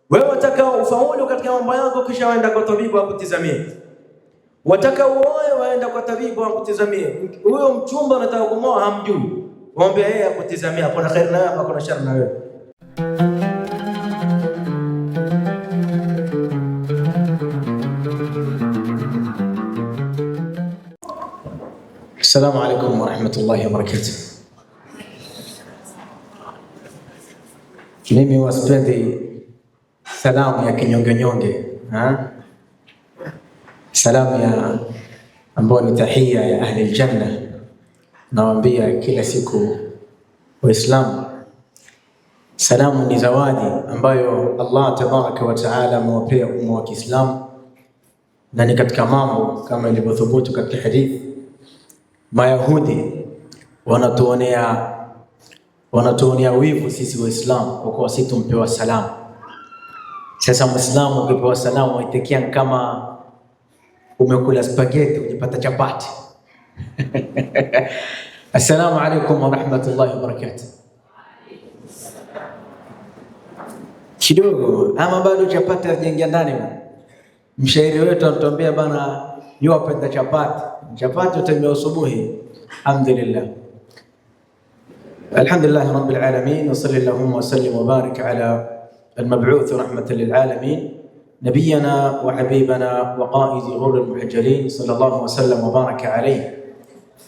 Wewe wataka ufaulu katika mambo yako, kisha waenda kwa tabibu akutizamie. Wataka uoe, waenda kwa tabibu akutizamie. Huyo mchumba unataka kumoa hamjui, waombe yeye akutizamie, hapo na khair na wewe, hapo na shar na wewe. Assalamu alaykum wa rahmatullahi wa barakatuh. Mimi wasipendi salamu ya kinyonge, salamu ya ambayo ni tahia ya ahli aljanna. Nawaambia kila siku Waislamu, salamu ni zawadi ambayo Allah tabaraka wa taala amewapea umma wa Kiislamu, na ni katika mambo kama ilivyothubutu katika hadithi. Mayahudi wanatuonea wivu sisi Waislamu kwa kuwa sisi tumpewa salamu. Sasa Muislamu ukipewa salamu waitikia kama umekula spaghetti ujipata chapati. Assalamu alaykum wa rahmatullahi wa barakatuh. Kidogo ama bado chapati hajaingia ndani. Mshairi wetu anatuambia bana, yuwapenda chapati utamia asubuhi. Alhamdulillah. Alhamdulillah rabbil alamin, wa sallallahu wa sallim wa barik ala المبعوث رحمة للعالمين نبينا وحبيبنا وقائد غر المحجلين صلى الله وسلم وبارك عليه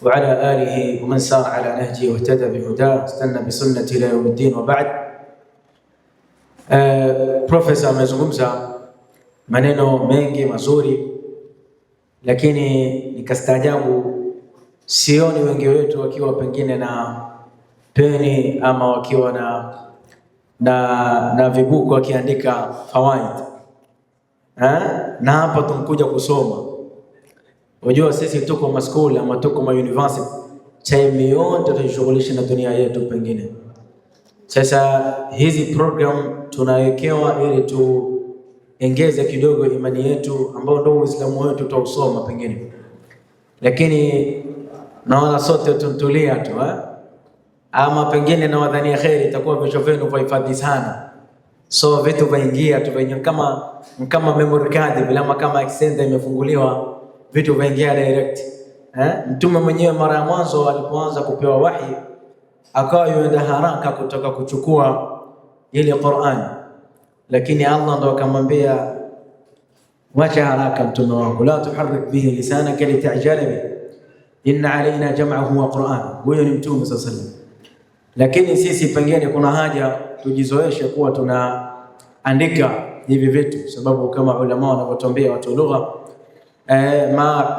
وعلى آله ومن سار على نهجه واهتدى بهداه استنى بسنته إلى يوم الدين. وبعد. Profesa amezungumza maneno mengi mazuri, lakini nikastaajabu sioni wengi wetu wakiwa pengine na peni ama wakiwa na vibuku wakiandika fawaid. Na hapa tumkuja kusoma. Unajua sisi tuko maskuli ama tuko ma university, time yote tunashughulisha na dunia yetu pengine. Sasa hizi program tunawekewa ili tuongeze kidogo imani yetu ambao ndio Uislamu wetu tutausoma pengine. Lakini naona sote tuntulia tu ama pengine na wadhania khairi itakuwa vichwa vyenu vihifadhi sana. So vitu vaingia tu kama memory card bila kama extender imefunguliwa, vitu vaingia direct. Mtume mwenyewe mara ya mwanzo alipoanza kupewa wahi akawa yuenda haraka kutoka kuchukua ile Qur'an, lakini Allah ndo akamwambia wacha haraka mtume wangu, la tuharrik bihi lisanaka litajala bihi inna alaina jam'ahu wa Qur'an. Huyo ni mtume sallallahu alayhi wasallam. Lakini sisi pengine kuna haja tujizoeshe kuwa tunaandika hivi vitu, sababu kama ulama wanavyotuambia watu lugha,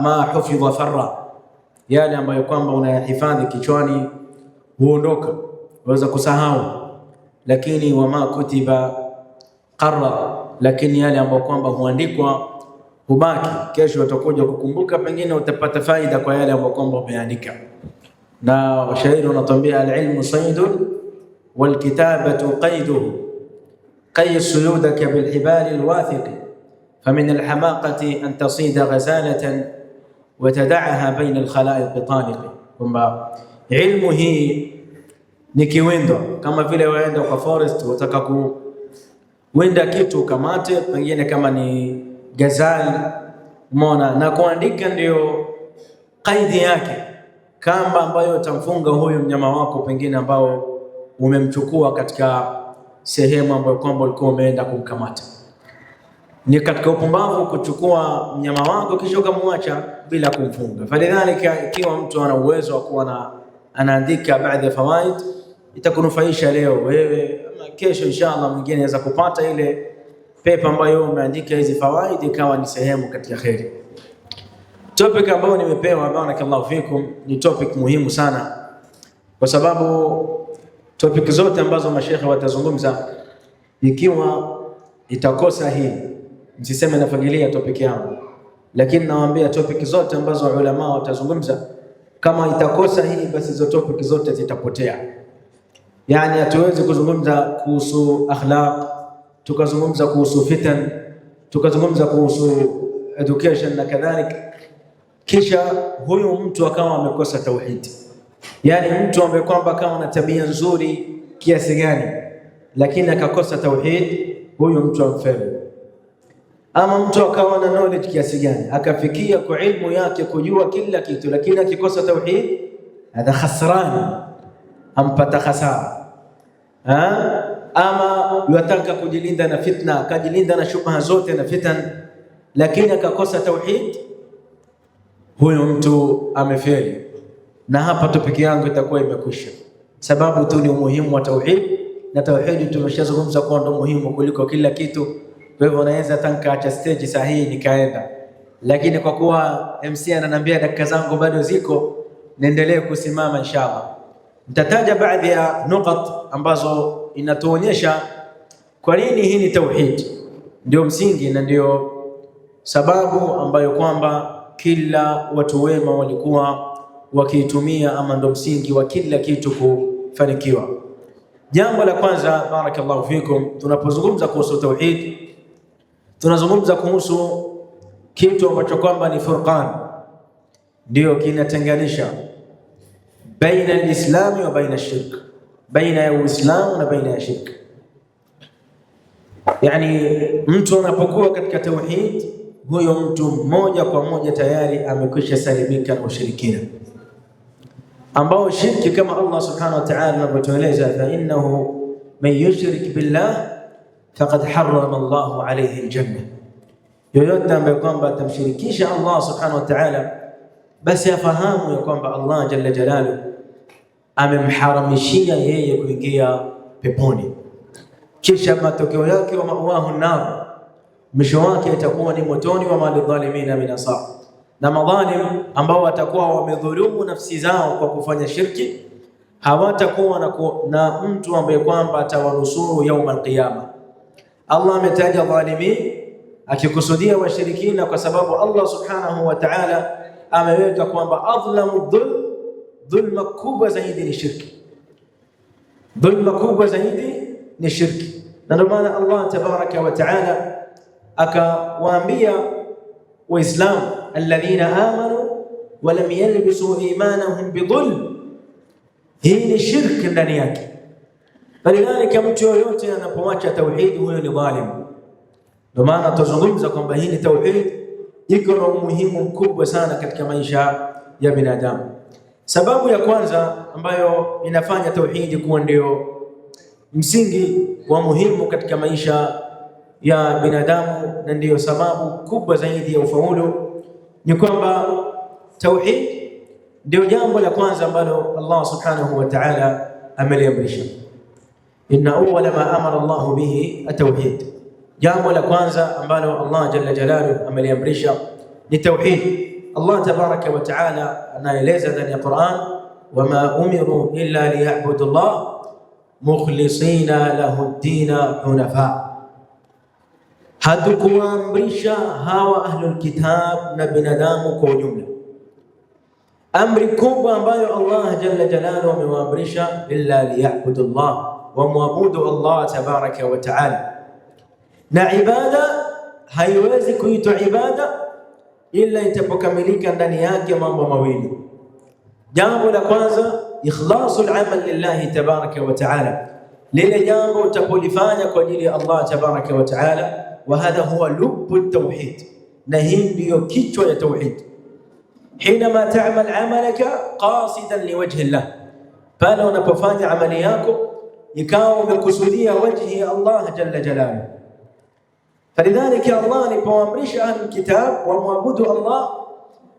ma hufidha farra, yale ambayo kwamba unayahifadhi kichwani huondoka, waweza kusahau. Lakini wama kutiba qarra, lakini yale ambayo kwamba huandikwa hubaki, kesho utakuja kukumbuka, pengine utapata faida kwa yale ambayo kwamba umeandika. Na washairi wanatuambia al-ilmu saydun wal kitabatu qayduhu qays suyudaka bil hibal al wathiq famin al hamaqati an tasida ghazalatan wa tad'aha bayna al khalaiq taliq. Kwamba ilmu hii ni kiwindo, kama vile waenda kwa forest utaka kuwinda kitu kamate, pengine kama ni gazali, umeona, na kuandika ndio qaidi yake, kamba ambayo utamfunga huyu mnyama wako pengine ambao umemchukua katika sehemu ambayo kwamba ulikuwa umeenda kumkamata. Ni katika upumbavu kuchukua mnyama wako kisha ukamwacha bila kumfunga. Falidhalika, ikiwa mtu ana uwezo wa kuwa anaandika baadhi ya fawaid, itakunufaisha leo wewe, ama kesho inshallah mwingine anaweza kupata ile pepa ambayo umeandika hizi fawaid ikawa ni sehemu katika khairi. Topic ambayo nimepewa, barakallahu fikum, ni topic muhimu sana, kwa sababu topic zote ambazo mashekhe watazungumza, ikiwa itakosa hii, msiseme nafagilia topic yangu, lakini nawaambia topic zote ambazo ulama watazungumza, kama itakosa hii, basi hizo topic zote zitapotea. Yani hatuwezi kuzungumza kuhusu akhlaq, tukazungumza kuhusu fitan, tukazungumza kuhusu education na kadhalika, kisha huyu mtu akawa amekosa tauhid. Yani mtu ambaye kwamba kama na tabia nzuri kiasi gani, lakini akakosa tauhid, huyo mtu amfeli. Ama mtu akawa na knowledge kiasi gani, akafikia kwa ilmu yake kujua kila kitu, lakini akikosa tauhid, hadha khasran, ampata khasara. Ama yataka kujilinda na fitna, akajilinda na shubha zote na fitan, lakini akakosa tauhid, huyo mtu amefeli. Na hapa topic yangu itakuwa imekwisha, sababu tu ni umuhimu wa tauhid, na tauhid tumeshazungumza kwa ndo muhimu kuliko kila kitu. Kwa hivyo naweza tanka stage sahihi nikaenda, lakini kwa kuwa MC ananiambia dakika zangu bado ziko, niendelee kusimama inshallah. Nitataja baadhi ya nukat ambazo inatuonyesha kwa nini hii ni tauhid ndio msingi na ndio sababu ambayo kwamba kila watu wema walikuwa wakiitumia, ama ndio msingi wa kila kitu kufanikiwa. Jambo la kwanza, barakallahu fikum, tunapozungumza kuhusu tauhid tunazungumza kuhusu kitu ambacho kwamba ni furqan, ndio kinatenganisha baina al-islami wa baina shirk, baina ya Uislamu na baina ya shirk. Yani mtu anapokuwa katika tauhid, huyo mtu moja kwa moja tayari amekwisha salimika na ushirikina, ambao shirki kama Allah subhanahu wa ta'ala anavyotueleza, fa innahu man yushrik billah faqad harrama Allahu alayhi aljanna, yoyote ambaye kwamba atamshirikisha Allah subhanahu wa ta'ala, basi afahamu ya kwamba Allah jalla jalaluhu amemharamishia yeye kuingia peponi, kisha matokeo yake wa mawahu nar, mwisho wake itakuwa ni motoni, wa malidhalimina min ansar, na madhalim ambao watakuwa wamedhulumu nafsi zao kwa kufanya shirki hawatakuwa na mtu ambaye kwamba atawanusuru yaum alqiyama. Allah ametaja dhalimin akikusudia washirikina, kwa sababu Allah subhanahu wa ta'ala ameweka kwamba adhlamu dhulma kubwa zaidi ni shirki, dhulma kubwa zaidi ni shirki. Na ndio maana Allah tabaraka wa ta'ala akawaambia Waislamu, alladhina amanu wa lam yalbisu imanahum bidhulm, hii ni shirki ndani yake. Falidhalika mtu yoyote anapoacha tauhid, huyo ni dhalim. Ndio maana tuzungumza kwamba hii ni tauhid iko na umuhimu mkubwa sana katika maisha ya binadamu. Sababu ya kwanza ambayo inafanya tauhidi kuwa ndio msingi wa muhimu katika maisha ya binadamu na ndiyo sababu kubwa zaidi ya ufaulu ni kwamba tauhid ndio jambo la kwanza ambalo Allah subhanahu wa ta'ala ameliamrisha. Inna awwala ma amara Allah bihi at-tauhid, jambo la kwanza ambalo Allah jalla jalaluhu ameliamrisha ni tauhid. Allah tabaraka wa ta'ala anaeleza ndani ya Qur'an, wama umiru illa liya'budu Allah mukhlisina lahu ad-din hunafa, hatukuamrisha hawa ahlul kitab na binadamu kwa ujumla. Amri kubwa ambayo Allah jalla jalaluhu amewaamrisha, illa liya'budu Allah, wa muabudu Allah tabaraka wa ta'ala. Na ibada haiwezi kuitwa ibada ila itapokamilika ndani yake mambo mawili. Jambo la kwanza, ikhlasul amal lillahi tabaraka wa ta'ala, lile jambo utapolifanya kwa ajili ya Allah tabaraka wa ta'ala, wa hadha huwa lubbu tauhid, na hii ndiyo kichwa ya tauhid. Hinama ta'mal amalaka qasidan liwajhi Allah, pale unapofanya amali yako ikawa umekusudia wajhi ya Allah jalla jalaluhu. Falidhalika Allah alipoamrisha ahlul kitab wamwabudu Allah,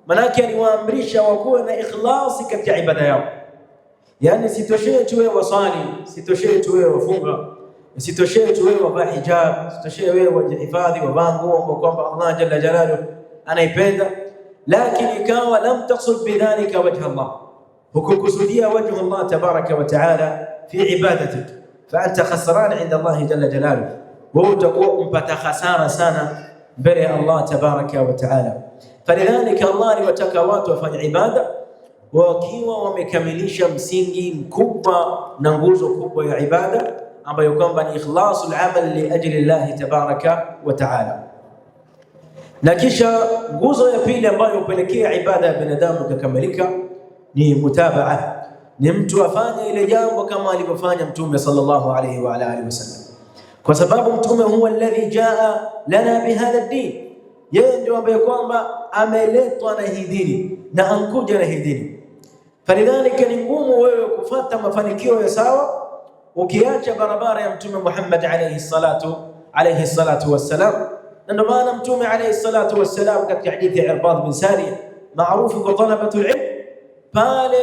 manake aliwaamrisha wakuwe na ikhlasi katika ibada yao. Yani sitoshee tu wewe wasali, sitoshee tu wewe wafunga, sitoshee tu wewe wavaa hijab, sitoshee wewe wajihifadhi, wavaa nguo kwamba Allah jalla jalaluhu anaipenda, lakini ikawa lam taqsud bidhalika wajha Allah, hukukusudia wajha Allah tabaraka wa ta'ala fi ibadatik, fa anta khasran inda Allah jalla jalaluhu, wewe utakuwa umpata hasara sana mbele ya Allah tabaraka wa ta'ala. Falidhalika Allah aliwataka watu wafanye ibada wakiwa wamekamilisha msingi mkubwa na nguzo kubwa ya ibada ambayo kwamba ni ikhlasul amal li ajli Allah tabaraka wa ta'ala. Na kisha nguzo ya pili ambayo hupelekea ibada ya binadamu kukamilika ni mutabaa, ni mtu afanye ile jambo kama alivyofanya Mtume sallallahu alayhi wa alihi wasallam. kwa sababu mtume huwa alladhi jaa lana bihadha ad-din, yeye ndio ambaye kwamba ameletwa na hii dini na ankuja na hii dini. Falidhalika ni ngumu wewe kufuata mafanikio ya sawa ukiacha barabara ya mtume Muhammad alayhi salatu wassalam. Na ndio maana mtume alayhi salatu wassalam katika hadithi ya Irbad bin Sariya maarufu kwa talabatul ilm, pale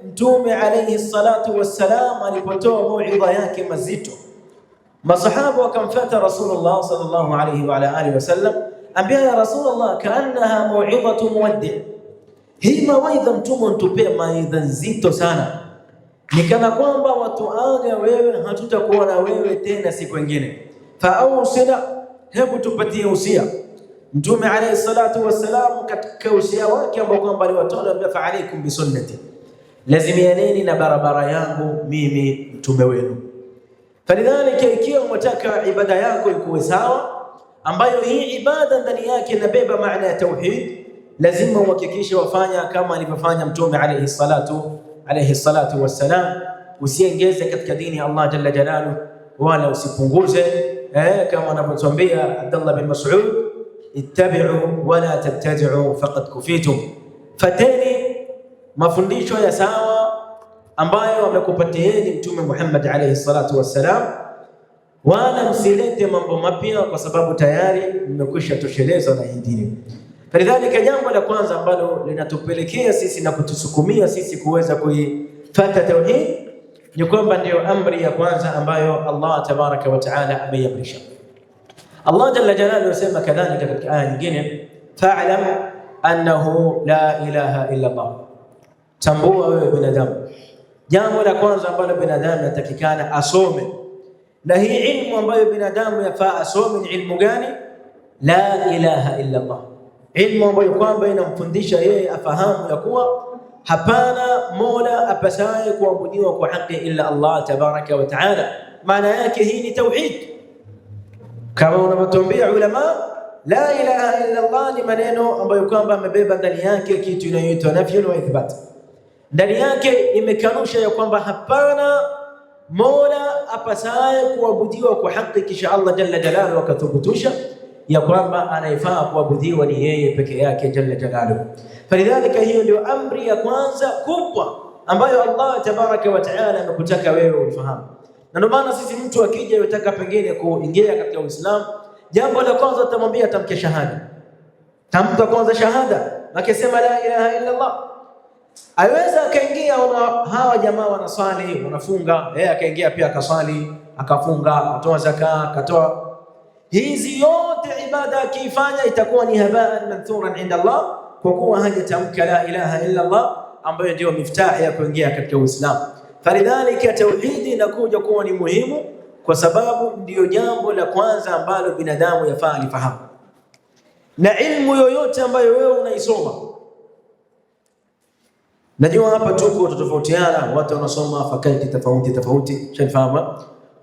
mtume alayhi salatu wassalam alipotoa mauidha yake mazito, masahaba wakamfuata Rasulullah sallallahu alayhi wa ala alihi wasallam, ambia ya Rasulullah, kaannaha mauidhatu muwaddi', hii mawaidha mtume mtupea mawaidha nzito sana, ni kana kwamba watuaga wewe, hatutakuwa na wewe tena siku nyingine. Fausina, hebu tupatie usia. Mtume alayhi salatu wassalam katika usia wake ambao kwamba aliwatoa, ambia fa alaykum bi sunnati, lazimianeni na barabara yangu mimi mtume wenu. Falidhalika, ikiwa unataka ibada yako ikuwe sawa, ambayo hii ibada ndani yake inabeba maana ya tauhid, lazima uhakikishe wafanya kama alivyofanya mtume alayhi salatu wassalam. Usiongeze katika dini ya Allah jalla jalaluhu, wala usipunguze, kama anavyotuambia Abdullah bin Mas'ud, ittabi'u wala tabtadi'u faqad kufitum, fateni mafundisho ya sawa ambayo amekupatieni mtume Muhammad alayhi salatu wassalam, wala msilete mambo mapya, kwa sababu tayari mmekwisha toshelezwa na hii dini. Falidhalika, jambo la kwanza ambalo linatupelekea sisi na kutusukumia sisi kuweza kuifuata tauhid ni kwamba ndio amri ya kwanza ambayo Allah tabaraka wa taala ameiamrisha. Allah jalla jalaluhu yasema kadhalika katika aya nyingine, fa'lam annahu la ilaha illa Allah, tambua wewe binadamu, jambo la kwanza ambalo binadamu yatakikana asome, na hii ilmu ambayo binadamu yafaa asome ni ilmu gani? La ilaha illa Allah, ilmu ambayo kwamba inamfundisha yeye afahamu ya kuwa hapana mola apasaye kuabudiwa kwa haki illa Allah tabaraka wa taala. Maana yake hii ni tauhid, kama unavyotuambia ulama, la ilaha illa Allah ni maneno ambayo kwamba amebeba ndani yake kitu inayoitwa nafyu wa ithbat. Ndani yake imekanusha ya kwamba hapana mola apasaye kuabudiwa kwa haki, kisha Allah jalla jalaluhu akathubutisha ya kwamba anayefaa kuabudiwa ni yeye peke yake jalla jalaluhu. Falidhalika, hiyo ndio amri ya kwanza kubwa ambayo Allah tabaraka wa taala amekutaka wewe ufahamu. Na ndio maana sisi mtu akija yotaka pengine kuingia katika Uislamu, jambo la kwanza tutamwambia atamke shahada. Tamka kwanza shahada, akisema la ilaha illa Allah. Aweza akaingia hawa jamaa wanaswali, wanafunga, yeye akaingia pia akaswali, akafunga, akatoa zaka, akatoa. Hizi yote ibada akifanya itakuwa ni habaan manthuran inda Allah, kwa kuwa hajatamka la ilaha illa Allah ambayo ndio miftahi ya kuingia katika Uislamu. Falidhalika, tauhidi inakuja kuwa ni muhimu kwa sababu ndio jambo la kwanza ambalo binadamu yafaa alifahamu. Na ilmu yoyote ambayo wewe unaisoma, najua hapa tuko tofautiana, watu wanasoma fakulti tofauti, shafahamu,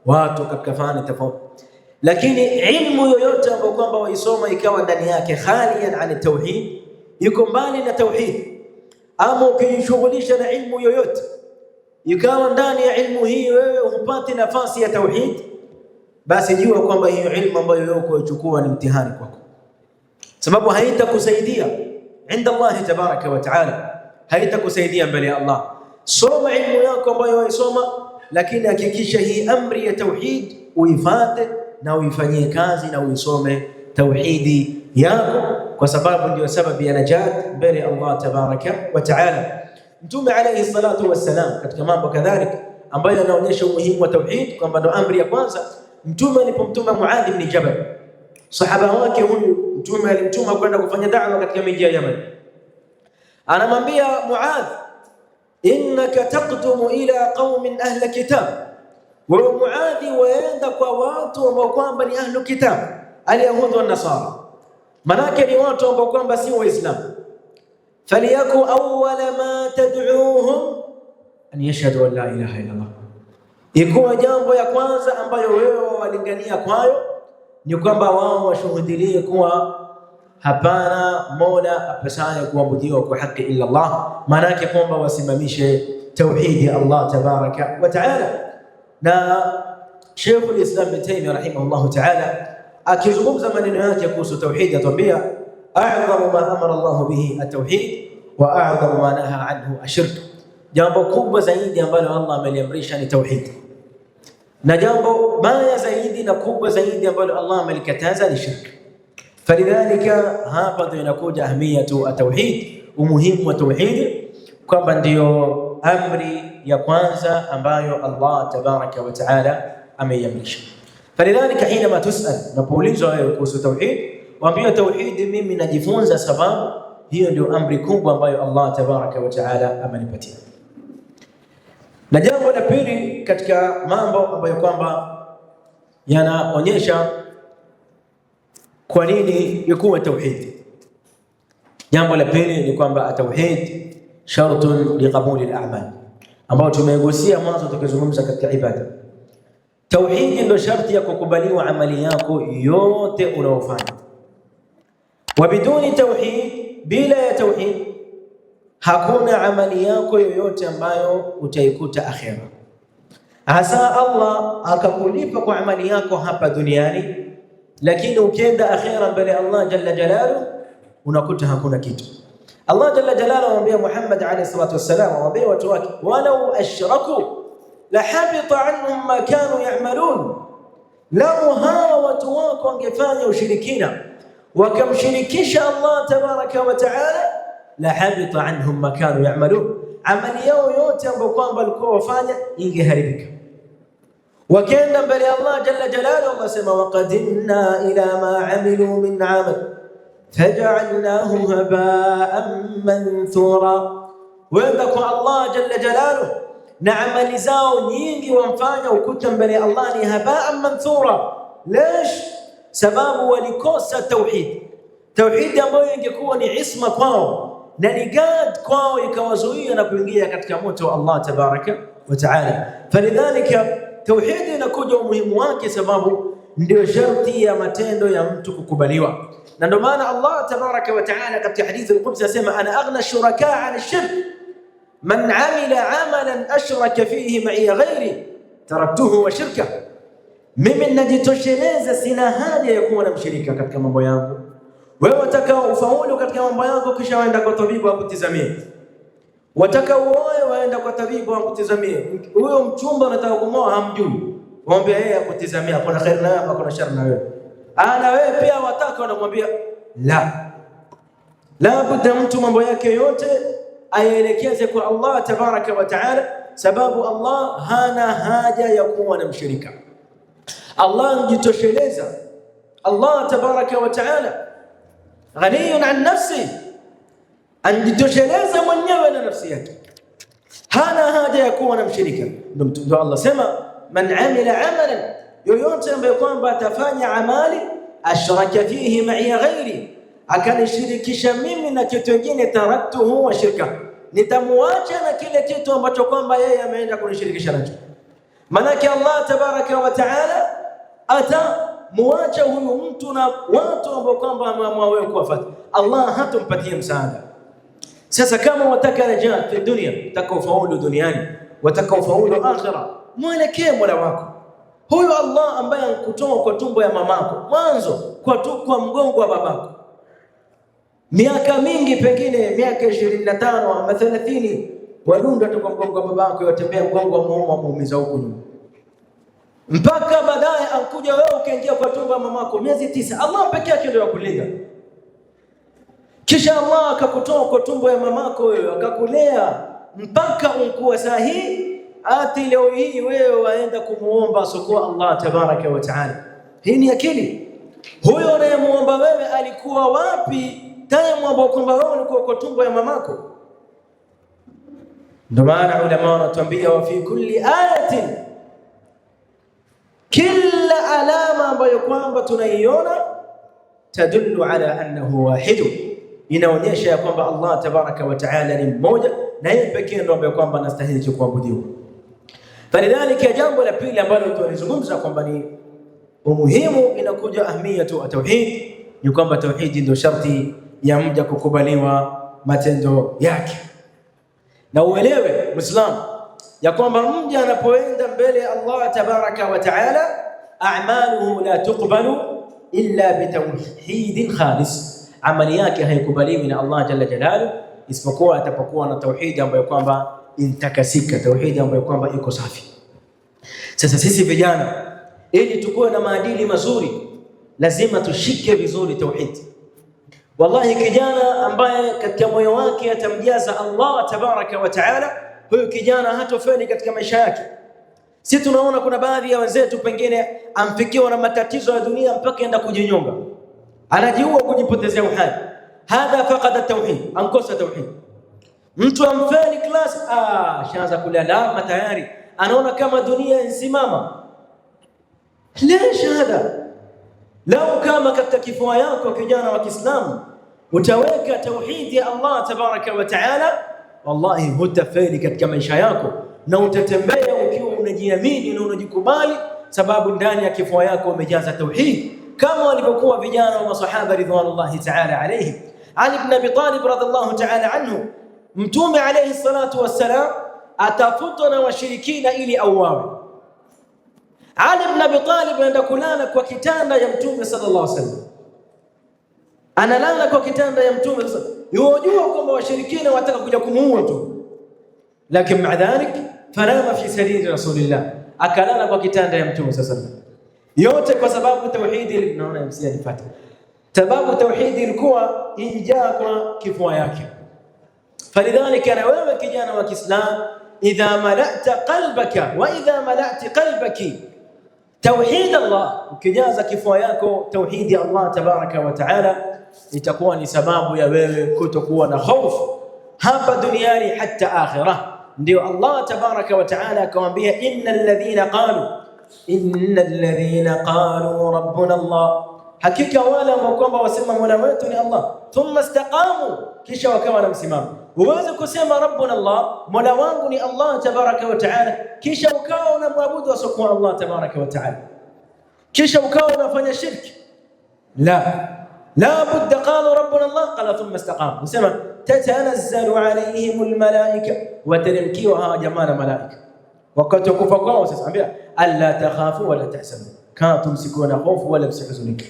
watu katika fani tofauti, lakini ilmu yoyote ambayo kwamba waisoma ikawa ndani yake khaliyan an tauhid, yuko mbali na tauhid, ama ukijishughulisha na ilmu yoyote ikawa ndani ya ilmu hii wewe hupati nafasi ya tauhid, basi jua kwamba hiyo ilmu ambayo wewe ukoichukua ni mtihani kwako, sababu haitakusaidia inda Allah tabaraka wa taala, haitakusaidia mbele ya Allah. Soma ilmu yako ambayo waisoma, lakini hakikisha hii amri ya tauhid uifate na uifanyie kazi na uisome tauhidi yako, kwa sababu ndio sababu ya najat mbele ya Allah tabaraka wa taala. Mtume alayhi salatu wassalam katika mambo kadhalika ambayo yanaonyesha umuhimu wa tauhid kwamba ndo amri ya kwanza, mtume alipomtuma Muadh ibn Jabal, sahaba wake huyu, mtume alimtuma kwenda kufanya da'wa katika miji ya Yaman. Anamwambia Muadh, innaka taqdumu ila qaumin ahli kitab, wa Muadh waenda kwa watu ambao kwamba ni ahli kitab, al-yahud wa nasara, manake ni watu ambao kwamba si waislamu. فليكن أول ما تدعوهم أن يشهدوا أن لا إله إلا الله. Ikuwa jambo ya kwanza ambayo wewe walingania kwayo ni kwamba wao washuhudilie kuwa hapana mola apasaye kuabudiwa kwa haki illa Allah, maana yake kwamba wasimamishe tauhidi ya Allah tabaraka wa taala. Na Sheikh al-Islam Ibn Taymiyyah rahimahullah ta'ala akizungumza maneno yake kuhusu tauhid atambia a'zamu ma amara Allah bihi at-tauhid wa a'zamu ma naha anhu ash-shirk, jambo kubwa zaidi ambalo Allah ameliamrisha ni tauhid, na jambo baya zaidi na kubwa zaidi ambalo Allah amelikataza ni shirk. Falidhalika hapa ndio inakuja ahmiyatu at-tauhid, umuhimu wa tauhid, kwamba ndio amri ya kwanza ambayo Allah tabaraka wa taala ameiamrisha. Falidhalika hinama tusal, napoulizwa wewe kuhusu tauhid, waambie tauhid mimi najifunza, sababu hiyo ndio amri kubwa ambayo Allah tabaraka wa taala amenipatia. Na jambo la pili katika mambo ambayo kwamba yanaonyesha kwa nini yukuwa tauhid, jambo la pili ni kwamba tauhid shartun liqabuli al-a'mal, ambao tumegusia mwanzo tukizungumza katika ibada. Tauhid ndio sharti ya kukubaliwa amali yako yote unayofanya. Wa biduni tauhid, bila ya tauhid hakuna amali yako yoyote ambayo utaikuta akhira. Hasa Allah akakulipa kwa amali yako hapa duniani, lakini ukienda akhira mbele Allah jalla jalaluhu unakuta hakuna kitu. Allah jalla jalaluhu anamwambia Muhammad alayhi salatu wassalam, anamwambia watu wake, walau ashraku la habita anhum ma kanu ya'malun, lau hawa watu wako wangefanya ushirikina wakamshirikisha Allah tabaraka wa taala, la habita anhum ma kanu ya'malun, amali yao yote ambayo kwamba walikuwa wafanya ingeharibika. Wakenda mbele Allah jalla jalaluhu, Allah sema waqadimna ila ma amilu min amal faj'alnahu haba'an manthura, wenda kwa Allah jalla jalaluhu na amali zao nyingi wamfanya ukuta mbele Allah ni haba'an manthura. Lesh? Sababu walikosa tauhid, tauhid ambayo ingekuwa ni isma kwao na ni guard kwao, ikawazuia na kuingia katika moto wa Allah tabaraka wa taala. Falidhalika tauhid inakuja umuhimu wake, sababu ndio sharti ya matendo ya mtu kukubaliwa. Na ndio maana Allah tabaraka wa taala katika hadithi al-Qudsi asema, ana aghna shuraka 'an ash-shirk man 'amila 'amalan ashraka fihi ma'iya ghairi taraktuhu wa shirka, mimi najitosheleza, sina haja ya kuwa na mshirika katika mambo yangu. Wewe wataka ufaulu katika mambo yako, kisha waenda kwa tabibu akutizamie. Wataka uoe, waenda kwa tabibu akutizamie. Huyo mchumba unataka kumoa hamjui, waambie yeye akutizamia, kuna khair na wewe, kuna shar na wewe. Ana wewe pia wataka, unamwambia la budda mtu mambo yake yote aelekeze kwa Allah tabaraka wa taala, sababu Allah hana haja ya kuwa na mshirika. Allah mjitosheleza, Allah tabaraka wa taala ghaniyun an nafsi, anjitosheleza mwenyewe na nafsi yake, hana haja ya kuwa na mshirika. Ndio Allah sema, man amila amalan, yoyote ambaye kwamba atafanya amali ashraka fihi ma'iya ghairi, akanishirikisha mimi na kitu kingine, taraktuhu wa shirka, nitamuacha na kile kitu ambacho kwamba yeye ameenda kunishirikisha nacho. Manake Allah tabaraka wa taala atamuacha huyu mtu na watu ambao kwamba ameamua wewe kuwafuata, Allah hatampatia msaada. Sasa kama wataka najat fi dunia, wataka ufaulu duniani, wataka ufaulu akhira, mwelekee Mola wako. Huyo Allah ambaye ankutoa kwa tumbo ya mamako, mwanzo kwa mgongo wa babako, miaka mingi, pengine miaka 25 ama 30, wadunda tu kwa mgongo wa babako, yatembea mgongo wa muuma muumiza huko nyuma, mpaka baadaye ankuja wewe ukaingia kwa tumbo ya mamako miezi 9. Allah pekee yake ndio akulinda. Kisha Allah akakutoa kwa tumbo ya mamako wewe, akakulea mpaka unkuwa sahihi. Ati leo hii wewe waenda kumuomba sokwa Allah tabaraka wa taala. Hii ni akili? Huyo unayemuomba wewe alikuwa wapi time ambapo kwamba wewe ulikuwa kwa tumbo ya mamako? Ndio maana ulama wanatuambia, wa fi kulli ayatin, kila alama ambayo kwamba tunaiona, tadullu ala annahu wahid, inaonyesha ya kwamba Allah tabaraka wa taala ni mmoja na yeye pekee ndio ambaye kwamba anastahili kuabudiwa. Falidhalika jambo la pili ambalo tunalizungumza kwamba ni umuhimu, inakuja ahmiyatu at-tauhid, ni kwamba tauhid ndio sharti ya mja kukubaliwa matendo yake. Na uelewe Muislamu ya kwamba mja anapoenda mbele Allah tabaraka wa taala, a'maluhu la tuqbalu illa bitawhidin khalis, amali yake haikubaliwi na Allah jalla jalaluhu isipokuwa atapokuwa na tauhidi ambayo kwamba intakasika, tauhidi ambayo kwamba iko safi. Sasa sisi vijana, ili tukue na maadili mazuri, lazima tushike vizuri tauhidi. Wallahi, kijana ambaye katika moyo wake atamjaza Allah tabaraka wa taala, huyo kijana hatofeli katika maisha yake. Si tunaona kuna baadhi ya wenzetu pengine amfikiwa na matatizo ya dunia mpaka enda kujinyonga, anajiua kujipotezea uhai. Hadha faqada tauhid, ankosa tauhid. Mtu amfeli class, shaanza kulalama tayari, anaona kama dunia insimama. Lesh hadha? Lau kama katika kifua yako kijana wa Kiislamu utaweka tauhidi ya Allah tabaraka wa taala, wallahi hutafeli katika maisha yako, na utatembea ukiwa unajiamini na unajikubali, sababu ndani ya kifua yako umejaza tauhid, kama walivyokuwa vijana wa masahaba ridwanullahi taala alayhim. Ali ibn Abi Talib radhiallahu taala anhu, Mtume alayhi salatu wassalam atafutwa na washirikina ili auawe. Ali ibn Abi Talib anaenda kulala kwa kitanda ya Mtume sallallahu alaihi wasallam, analala kwa kitanda ya Mtume. Yajua kwamba washirikina wataka kuja kumuua tu, lakini maa dhalik fanama fi sariri rasulillah, akalala kwa kitanda ya Mtume sallallahu alaihi wasallam. Yote kwa sababu tauhidi, naona msia nipata, sababu tauhidi ilikuwa injaa kwa kifua yake. Falidhalika, na wewe kijana wa Kiislamu, idha mala'ta qalbaka wa idha mala'ti qalbaki tauhid Allah, ukijaza kifua yako tauhidi Allah tabaraka wa taala, itakuwa ni sababu ya wewe kutokuwa na hofu hapa duniani hata akhirah. Ndio Allah tabaraka wa taala akamwambia, innal ladhina qalu rabbuna Allah, hakika wale ambao kwamba wasema mola wetu ni Allah, thumma istaqamu, kisha wakawa na msimamo. Huwezi kusema rabbuna Allah, mola wangu ni Allah tabaraka wa taala, kisha ukawa unamwabudu wasiokuwa Allah tabaraka wa taala, kisha ukawa unafanya shirki. La budda, qala rabbuna Allah, qala thumma istaqamu. Nasema tatanazzalu alayhimul malaika, wateremkiwa hawa jamaa na malaika wakati wa kufa kwao. Sasa ambia alla takhafu wala tahzanu, kama tumsikuwa na hofu wala msihuzunike.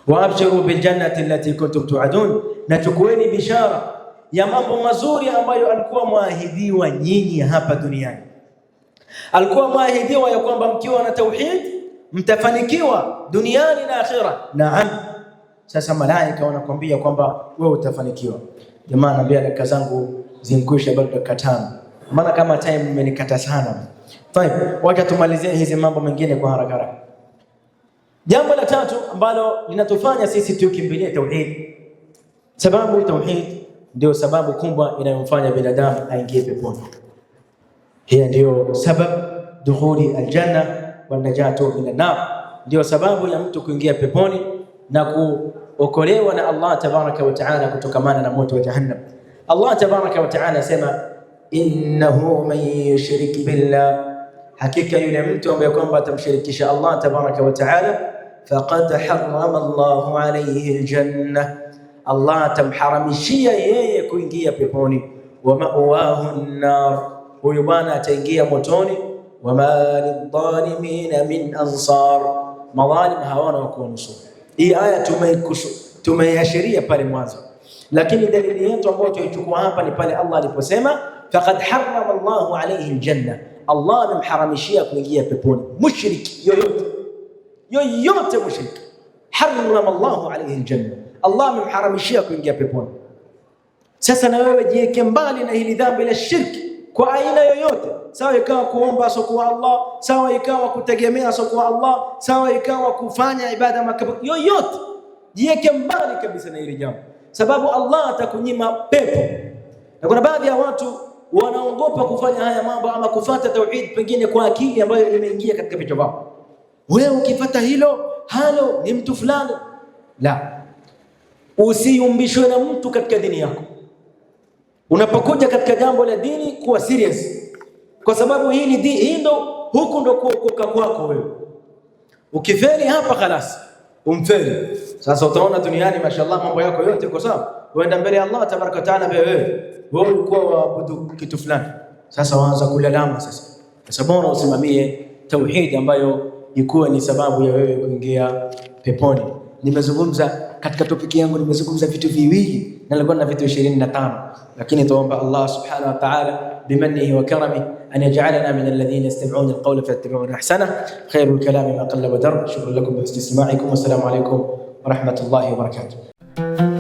Wa abshiru bil jannati allati kuntum tu'adun, na chukueni bishara ya mambo mazuri ambayo alikuwa mwahidiwa nyinyi hapa duniani. Alikuwa mwahidiwa ya kwamba mkiwa na tauhid mtafanikiwa duniani na akhira. Naam. Sasa malaika wanakuambia kwamba wewe utafanikiwa. Jamaa anambia dakika zangu zinkwisha, bado dakika 5, maana kama time imenikata sana. Tayeb, wacha tumalizie hizi mambo mengine kwa haraka haraka. Jambo la tatu ambalo linatufanya sisi tukimbilie tauhid, sababu tauhid ndio sababu kubwa inayomfanya binadamu aingie peponi. Hiyo ndio sababu dukhuli aljanna wa najatu minan nar, ndio sababu ya mtu kuingia peponi na kuokolewa na Allah tabaraka wa taala kutokamana na moto wa jahannam. Allah tabaraka wa taala sema, innahu man yushrik billah, hakika yule mtu ambaye kwamba atamshirikisha Allah tabaraka wa taala, faqad harrama Allahu alayhi aljanna, Allah atamharamishia yeye kuingia peponi. Wa ma'wahu an-nar, huyo bwana ataingia motoni. Wa ma lidh-dhalimin min ansar, madhalim hawana wa kunusuru. Hii aya tumeiashiria pale mwanzo, lakini dalili yetu ambayo tuichukua hapa ni pale Allah aliposema faqad harrama Allahu alayhi aljanna, Allah amemharamishia kuingia peponi mushriki yoyote mushriki, harrama Allahu alayhi aljanna, Allah amemharamishia kuingia peponi. Sasa na wewe jiweke mbali na hili dhambi la shirki kwa aina yoyote, sawa ikawa kuomba asokuwa Allah, sawa ikawa kutegemea asokuwa Allah, sawa ikawa kufanya ibada makaburi yoyote, jiweke mbali kabisa na hili jambo, sababu Allah atakunyima pepo. Na kuna baadhi ya watu wanaogopa kufanya haya mambo ama kufuata tauhid pengine kwa akili ambayo imeingia katika vichwa vyao. Wewe ukifuata hilo ni mtu fulani. La, usiyumbishwe na mtu katika dini yako. Unapokuja katika jambo la dini, kuwa serious, kwa sababu hii ndo huku ndo kuokoka kwako wewe. Ukifeli hapa khalas umfeli. Sasa utaona duniani mashallah mambo yako yote kwa sawa, uenda mbele ya Allah tabaraka taala, wewe ulikuwa waabudu kitu fulani, sasa waanza kulalama. Sasa Sasa bora usimamie tauhid ambayo ikuwa ni sababu ya wewe kuingia peponi. Nimezungumza katika topiki yangu, nimezungumza vitu viwili na nilikuwa na vitu 25, lakini tuomba Allah subhanahu wa ta'ala bimanihi wa karamihi an yaj'alana min alladhina yastami'una alqawla fayattabi'una ahsana. Khairul kalami ma qalla wa dar. Shukran lakum bi istimaikum. Wassalamu alaykum wa rahmatullahi wa barakatuh.